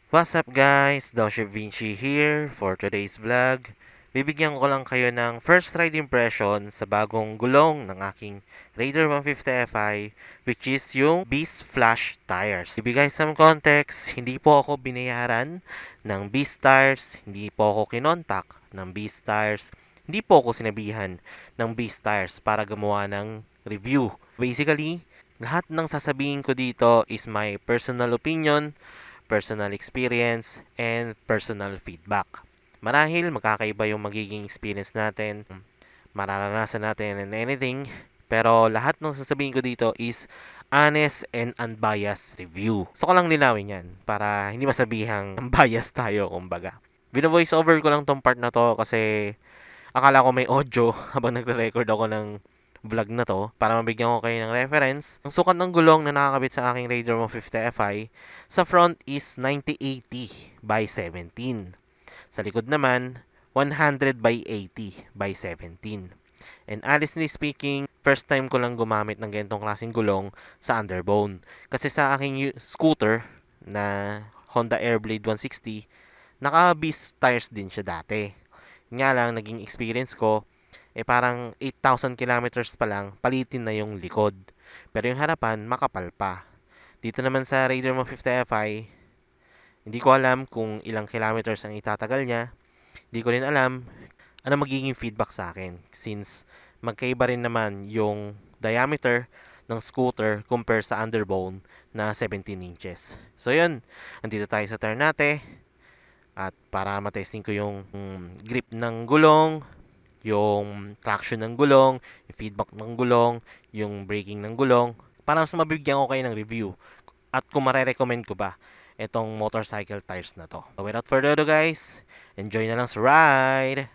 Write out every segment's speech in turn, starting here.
What's up guys? Dosha Vinci here for today's vlog. Bibigyan ko lang kayo ng first ride impression sa bagong gulong ng aking Raider 150 Fi, which is yung Beast Flash Tires. Ibigay some context, hindi po ako binayaran ng Beast Tires, hindi po ako kinontak ng Beast Tires, hindi po ako sinabihan ng Beast Tires para gumawa ng review. Basically, lahat ng sasabihin ko dito is my personal opinion, personal experience, and personal feedback. Marahil magkakaiba yung magiging experience natin, mararanasan natin and anything, pero lahat ng sasabihin ko dito is honest and unbiased review. So ko lang linawin yan para hindi masabihang biased tayo kumbaga. Bino-voice over ko lang tong part na to kasi akala ko may audio habang nagre-record ako ng vlog na to para mabigyan ko kayo ng reference. Ang sukat ng gulong na nakakabit sa aking Raider 150 Fi sa front is 90/80 by 17. Sa likod naman 100/80 by 17. And honestly speaking, first time ko lang gumamit ng ganitong klaseng gulong sa underbone. Kasi sa aking scooter na Honda Airblade 160, naka-beast tires din siya dati. Nga lang, naging experience ko parang 8,000 kilometers pa lang, palitin na yung likod. Pero yung harapan, makapal pa. Dito naman sa Raider 150 Fi, hindi ko alam kung ilang kilometers ang itatagal niya. Hindi ko rin alam ano magiging feedback sa akin. Since magkaiba rin naman yung diameter ng scooter compare sa underbone na 17 inches. So yun, andito tayo sa turn natin. At para matesting ko yung grip ng gulong, yung traction ng gulong, yung feedback ng gulong, yung braking ng gulong, para mas mabigyan ko kayo ng review at kung marerecommend ko ba itong motorcycle tires na to. So without further ado guys, enjoy na lang sa ride!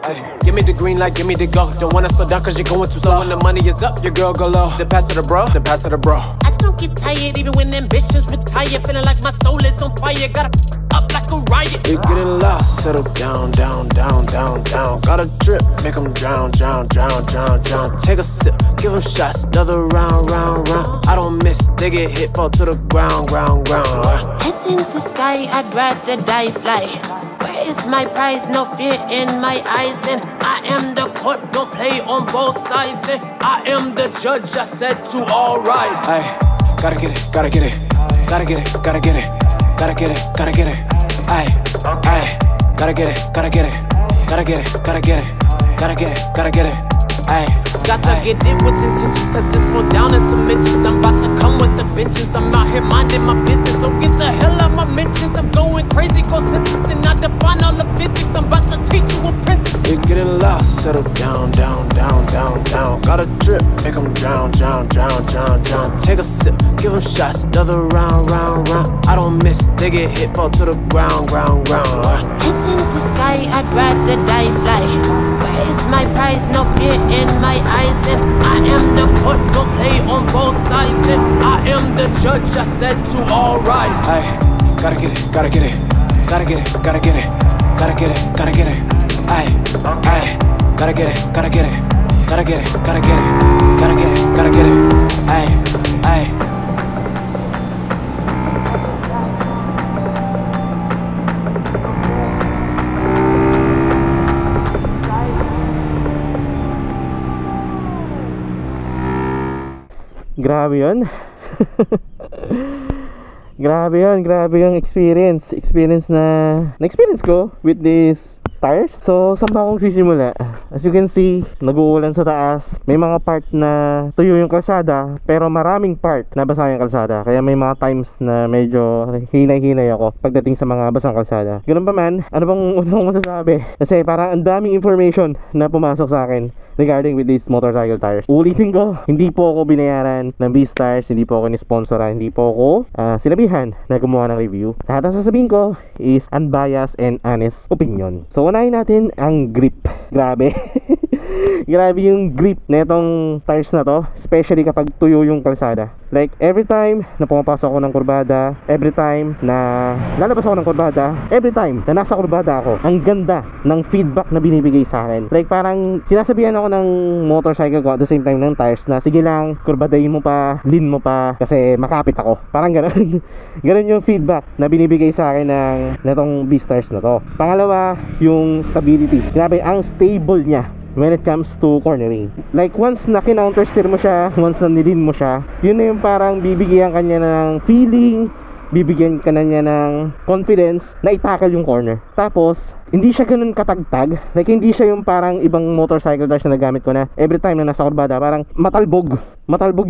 Ay, give me the green light, give me the go. Don't wanna slow down cause you're going too slow. When the money is up, your girl go low. Then pass to the bro, then pass to the bro. I don't get tired even when ambitions retire. Feeling like my soul is on fire. Gotta up like a riot. You're getting lost, settle down, down, down, down, down. Got a drip, make them drown, drown, drown, drown, drown. Take a sip, give them shots, another round, round, round. I don't miss, they get hit, fall to the ground, ground, ground. Head in the sky, I'd rather die fly. Where is my prize? No fear in my eyes. And I am the court, don't play on both sides. And I am the judge, I said to all rise. Ay, gotta get it, gotta get it. Gotta get it, gotta get it. Gotta get it, gotta get it. Ay, ay, gotta get it, gotta get it. Gotta get it, gotta get it. Gotta get it, gotta get it. Ay, gotta get it with intentions, cause this go down in some mentions. I'm about to come with a vengeance. I'm out here minding my business, so get the hell out my mentions. I'm going crazy, go sentencing. I define all the physics. I'm about to teach you apprentice. you're getting lost, settle down, down, down, down, down. Got a drip, make them drown, drown, drown, drown, drown. Take a sip, give them shots, another round, round, round. I don't miss, they get hit, fall to the ground, ground, ground. Head in the sky, I'd rather die fly. Where is my prize? No fear in my eyes. And I am the court, don't play on both sides. And I am the judge, I said to all rise. Ay, gotta get it, gotta get it. Gotta get it, gotta get it. Gotta get it, gotta get it. Ay, ay, gotta get it, gotta get it. Gotta get it, gotta get it. Gotta get it, gotta get it. Ay, ay. Grabe yun. Grabe yung experience na-experience ko with this tires. So, saan ba akong sisimula? As you can see, nag-uulan sa taas. May mga part na tuyo yung kalsada, pero maraming part na basa yung kalsada. Kaya may mga times na medyo hinay-hinay ako pagdating sa mga basang kalsada. Ganun pa man, ano bang unang masasabi? Kasi parang ang daming information na pumasok sa akin regarding with these motorcycle tires. Ulitin ko, hindi po ako binayaran ng Beast Tires, hindi po ako ni-sponsoran, hindi po ako sinabihan na gumawa ng review. Lahat ang sasabihin ko is unbiased and honest opinion. So unahin natin ang grip. Grabe. Grabe yung grip na itong tires na to, especially kapag tuyo yung kalsada. Like every time na pumapasok ako ng kurbada, every time na lalabas ako ng kurbada, every time na nasa kurbada ako, ang ganda ng feedback na binibigay sa akin. Like parang sinasabihan ako ng motorcycle ko at the same time ng tires na sige lang, kurbadayin mo pa, lean mo pa kasi makapit ako. Parang gano'n. Gano'n yung feedback na binibigay sa akin ng netong Beastars na to. Pangalawa, yung stability. Grabe, ang stable niya when it comes to cornering. Like once na kinountersteer mo siya, once na nilin mo siya, yun na yung parang bibigyan kanya ng feeling, bibigyan ka na niya ng confidence na itakal yung corner. Tapos hindi siya ganun katagtag. Like hindi siya yung parang ibang motorcycle tires na nagamit ko na every time na nasa kurbada parang matalbog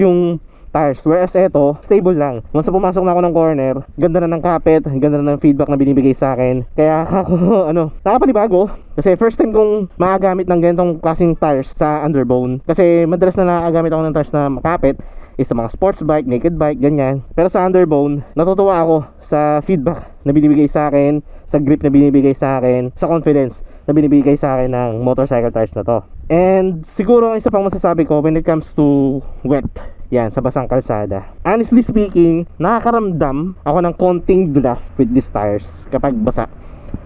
yung tires. Whereas ito, stable lang. Once na pumasok na ako ng corner, ganda na ng kapit, ganda na ng feedback na binibigay sa akin. Kaya ako, nakapanibago. Kasi first time kong makagamit ng ganitong klaseng tires sa underbone. Kasi madalas na nakagamit ako ng tires na makapit is sa mga sports bike, naked bike, ganyan. Pero sa underbone, natutuwa ako sa feedback na binibigay sa akin, sa grip na binibigay sa akin, sa confidence na binibigay sa akin ng motorcycle tires na to. And siguro ang isa pang masasabi ko when it comes to wet, yan, sa basang kalsada. Honestly speaking, nakakaramdam ako ng konting dulas with these tires kapag basa.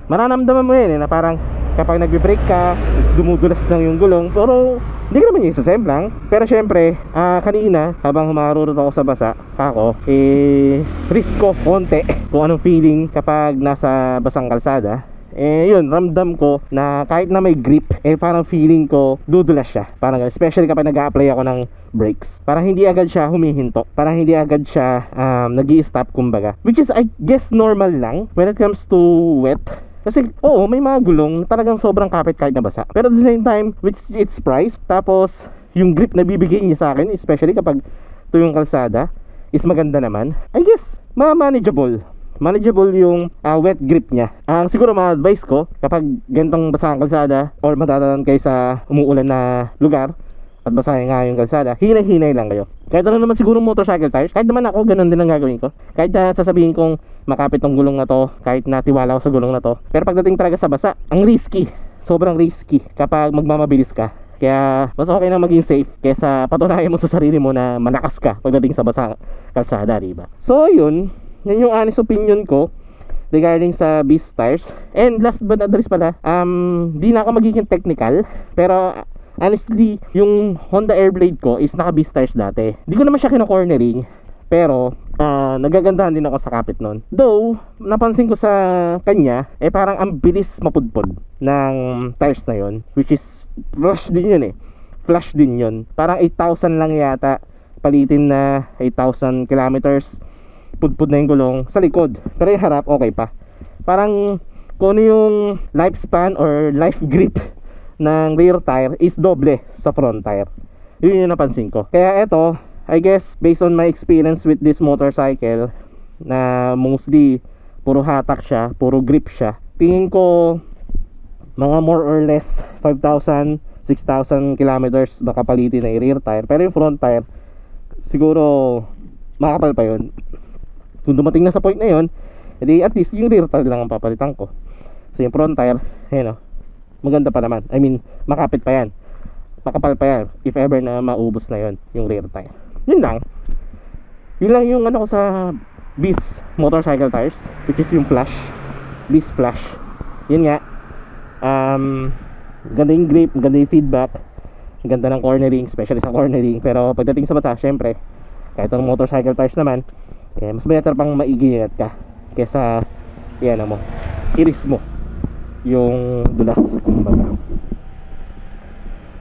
Mararamdaman mo yun na parang kapag nagbe-brake ka, dumudulas lang yung gulong. Pero hindi ka naman yung isasemblang. Pero syempre, kanina habang humarurot ako sa basa, risk ko konti kung anong feeling kapag nasa basang kalsada. Yun, ramdam ko na kahit na may grip, parang feeling ko dudulas siya. Parang especially kapag nag-a-apply ako ng brakes. Parang hindi agad siya humihinto. Parang hindi agad siya nag-i-stop kumbaga. Which is I guess normal lang when it comes to wet. Kasi oo, may mga gulong talagang sobrang kapit kahit nabasa. Pero at the same time, with its price, tapos yung grip na bibigay niya sa akin, especially kapag tuyong kalsada, is maganda naman. I guess, manageable yung wet grip niya. Ang siguro ma-advise ko kapag gantong basa ang kalsada or matatalan kayo sa umuulan na lugar at basahin nga yung kalsada, hinay-hinay lang kayo. Kahit ano naman siguro motorcycle tires, kahit naman ako ganun din ang gagawin ko. Kahit na sasabihin kong makapit tong gulong na to, kahit na tiwala ako sa gulong na to, pero pagdating talaga sa basa, ang risky, sobrang risky kapag magmamabilis ka. Kaya mas okay na maging safe kaysa patunayan mo sa sarili mo na malakas ka pagdating sa basa kalsada, diba? So yun, yan yung honest opinion ko regarding sa Beast tires. And last but not least pala, di na ako magiging technical, pero honestly, yung Honda Airblade ko is naka Beast tires dati. Di ko naman siya kino-cornering, pero nagagandahan din ako sa kapit nun. Though, napansin ko sa kanya, parang ang bilis mapudpod ng tires na yon, which is flash din yun flash din yun. Parang 8,000 lang yata palitin na 8,000 kilometers, pudpud na yung gulong sa likod, pero yung harap okay pa. Parang kung ano yung lifespan or life grip ng rear tire is doble sa front tire. Yun yung napansin ko. Kaya eto, I guess based on my experience with this motorcycle, na mostly puro hatak siya, puro grip siya, tingin ko mga more or less 5,000, 6,000 kilometers baka palitin na yung rear tire. Pero yung front tire siguro makapal pa yun. Kung dumating na sa point na yun, edi at least yung rear tire lang ang papalitan ko. So yung front tire, maganda pa naman. I mean, makapit pa yan, makapal pa yan if ever na maubos na yun yung rear tire. Yun lang yung ano ko sa Beast motorcycle tires, which is yung Flash, Beast Flash. Yun nga, ganda yung grip, ganda yung feedback, ganda ng cornering, especially sa cornering. Pero pagdating sa bata, syempre kahit ang motorcycle tires naman, mas better pang maigingat ka kesa i-risk mo yung dulas kumbaga.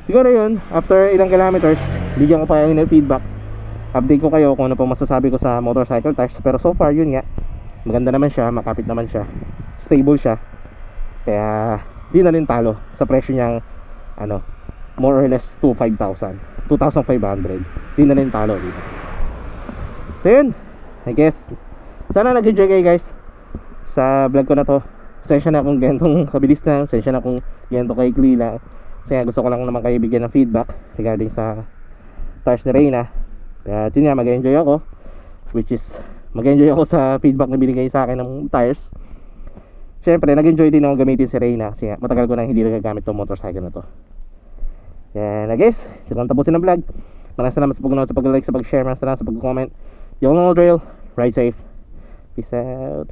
Siguro yun, after ilang kilometers, bigyan ko pa yung feedback, update ko kayo kung ano pa masasabi ko sa motorcycle tires. Pero so far yun nga, maganda naman siya, makapit naman siya, stable siya. Kaya di na rin talo sa presyo niyang more or less 2,500 di na rin talo dito. So yun, I guess sana nag-enjoy kayo guys sa vlog ko na to. Sensya na kung gantong kabilis lang, sensya na kung ganto kaikli lang. Kasi gusto ko lang naman kayo bigyan ng feedback regarding sa tires ni Reyna. Kaya yun nga, mag-enjoy ako, which is mag-enjoy ako sa feedback na binigay sa akin ng tires. Syempre nag-enjoy din ako gamitin si Reyna kasi matagal ko na hindi nagagamit tong motorcycle na to. Yan na guys, dito lang tapusin ang vlog. Maraming salamat sa pag-like, sa pag-like, sa pag-share, maraming salamat sa pag-comment. Yung all drill, ride safe, peace out.